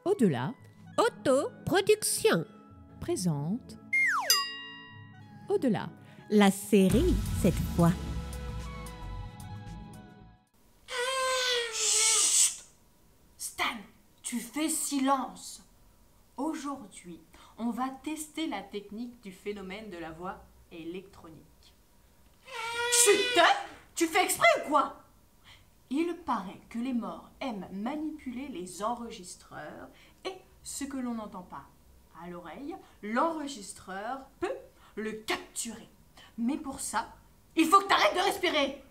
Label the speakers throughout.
Speaker 1: Au-delà
Speaker 2: Autoproduction.
Speaker 1: présente Au-delà.
Speaker 2: La série, cette fois.
Speaker 3: Chut! Stan, tu fais silence. Aujourd'hui, on va tester la technique du phénomène de la voix électronique. Chut! Tu fais exprès ou quoi? Il paraît que les morts aiment manipuler les enregistreurs et ce que l'on n'entend pas à l'oreille, l'enregistreur peut le capturer. Mais pour ça, il faut que tu arrêtes de respirer.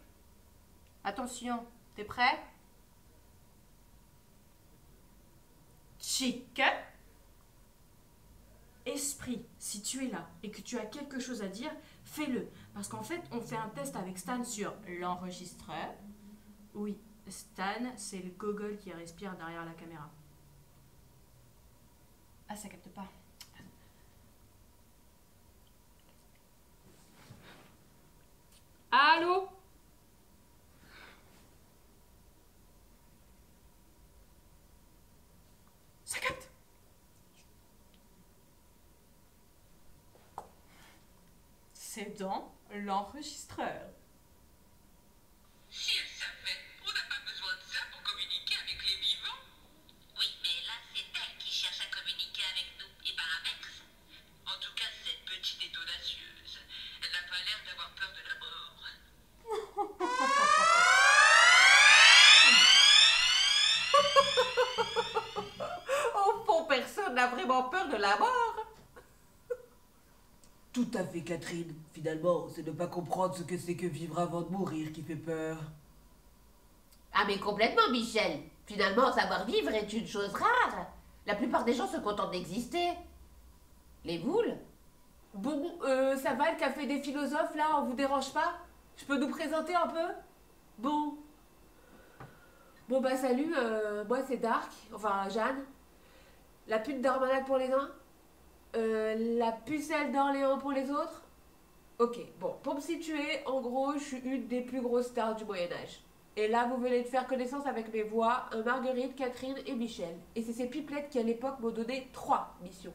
Speaker 3: Attention, t'es prêt? Chic. Esprit, si tu es là et que tu as quelque chose à dire, fais-le. Parce qu'en fait, on fait un test avec Stan sur l'enregistreur. Oui, Stan, c'est le gogol qui respire derrière la caméra. Ah, ça capte pas. Allô? Ça capte? C'est dans l'enregistreur.
Speaker 4: Si elle savait, on n'a pas besoin de ça pour communiquer avec les vivants. Oui, mais là, c'est elle qui cherche à communiquer avec nous, et pas l'inverse. En tout cas, cette petite est audacieuse. Elle n'a pas l'air d'avoir peur de la mort.
Speaker 3: Au fond, personne n'a vraiment peur de la mort.
Speaker 5: Tout à fait, Catherine. Finalement, c'est ne pas comprendre ce que c'est que vivre avant de mourir qui fait peur.
Speaker 2: Ah mais complètement, Michel. Finalement, savoir vivre est une chose rare. La plupart des gens se contentent d'exister. Les boules?
Speaker 3: Bon, ça va le café des philosophes là, on vous dérange pas? Je peux nous présenter un peu? Bon. Bon bah salut, moi c'est Dark, enfin Jeanne. La pute d'Armagnac pour les uns. La pucelle d'Orléans pour les autres. Ok, bon, pour me situer, en gros, je suis une des plus grosses stars du Moyen-Âge. Et là, vous venez de faire connaissance avec mes voix, Marguerite, Catherine et Michel. Et c'est ces pipelettes qui, à l'époque, m'ont donné 3 missions.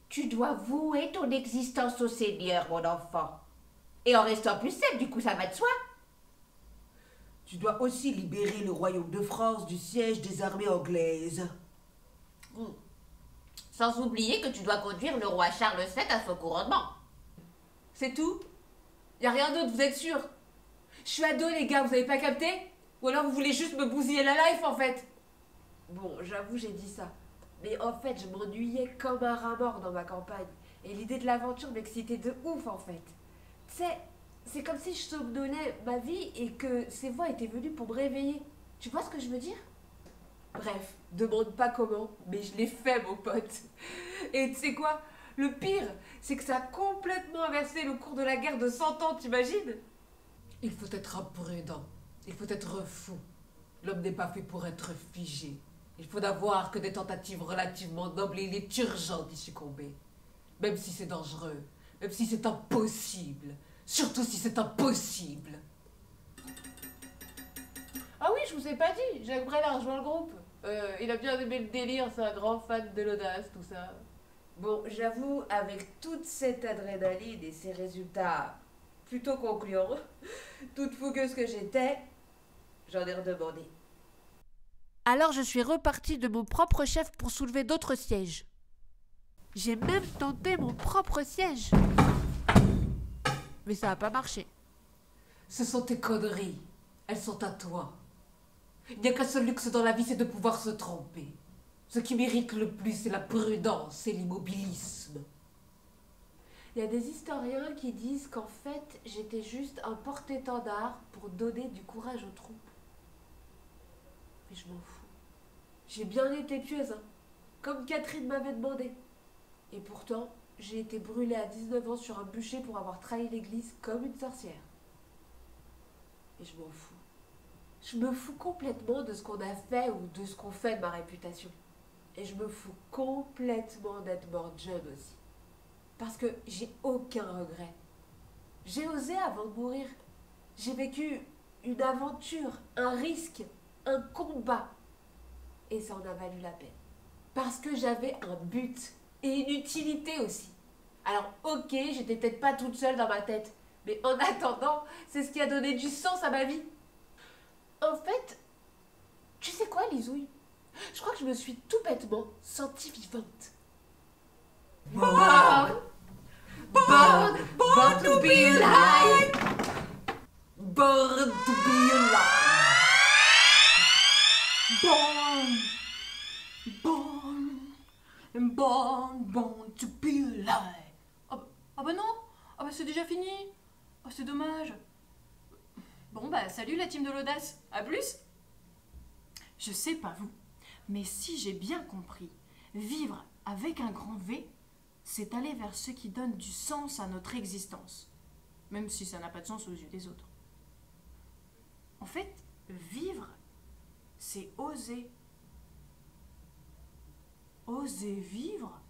Speaker 2: Tu dois vouer ton existence au Seigneur, mon enfant. Et en restant pucelle, du coup, ça va de soi.
Speaker 5: Tu dois aussi libérer le royaume de France du siège des armées anglaises.
Speaker 2: Sans oublier que tu dois conduire le roi Charles VII à son couronnement.
Speaker 3: C'est tout? Y a rien d'autre, vous êtes sûr? Je suis ado, les gars, vous avez pas capté? Ou alors vous voulez juste me bousiller la life, en fait? Bon, j'avoue, j'ai dit ça. Mais en fait, je m'ennuyais comme un rat mort dans ma campagne. Et l'idée de l'aventure m'excitait de ouf, en fait. Tu sais, c'est comme si je somnolais ma vie et que ces voix étaient venues pour me réveiller. Tu vois ce que je veux dire? Bref, demande pas comment, mais je l'ai fait, mon pote. Et tu sais quoi? Le pire, c'est que ça a complètement inversé le cours de la guerre de 100 ans, t'imagines?
Speaker 5: Il faut être imprudent. Il faut être fou. L'homme n'est pas fait pour être figé. Il faut n'avoir que des tentatives relativement nobles et il est urgent d'y succomber. Même si c'est dangereux. Même si c'est impossible. Surtout si c'est impossible.
Speaker 3: Ah oui, je vous ai pas dit, Jacques Brel a rejoint le groupe. Il a bien aimé le délire, c'est un grand fan de l'audace, tout ça. Bon, j'avoue, avec toute cette adrénaline et ces résultats plutôt concluants, toute fougueuse que j'étais, j'en ai redemandé. Alors je suis repartie de mon propre chef pour soulever d'autres sièges. J'ai même tenté mon propre siège. Mais ça n'a pas marché.
Speaker 5: Ce sont tes conneries. Elles sont à toi. Il n'y a qu'un seul luxe dans la vie, c'est de pouvoir se tromper. Ce qui mérite le plus, c'est la prudence et l'immobilisme.
Speaker 3: Il y a des historiens qui disent qu'en fait, j'étais juste un porte-étendard pour donner du courage aux troupes. Mais je m'en fous. J'ai bien été pieuse, hein, comme Catherine m'avait demandé. Et pourtant, j'ai été brûlée à 19 ans sur un bûcher pour avoir trahi l'église comme une sorcière. Et je m'en fous. Je me fous complètement de ce qu'on a fait ou de ce qu'on fait de ma réputation. Et je me fous complètement d'être morte jeune aussi. Parce que j'ai aucun regret. J'ai osé avant de mourir. J'ai vécu une aventure, un risque, un combat. Et ça en a valu la peine. Parce que j'avais un but et une utilité aussi. Alors ok, j'étais peut-être pas toute seule dans ma tête, mais en attendant, c'est ce qui a donné du sens à ma vie. En fait, tu sais quoi, Lisouille? Je crois que je me suis tout bêtement sentie vivante.
Speaker 5: Born to be alive. Born to be alive.
Speaker 1: Born to be alive. Ah bah non, ah bah c'est déjà fini. Oh, c'est dommage. Bon bah salut la team de l'audace, à plus. Je sais pas vous, mais si j'ai bien compris, vivre avec un grand V, c'est aller vers ce qui donne du sens à notre existence, même si ça n'a pas de sens aux yeux des autres. En fait, vivre, c'est oser. Oser vivre,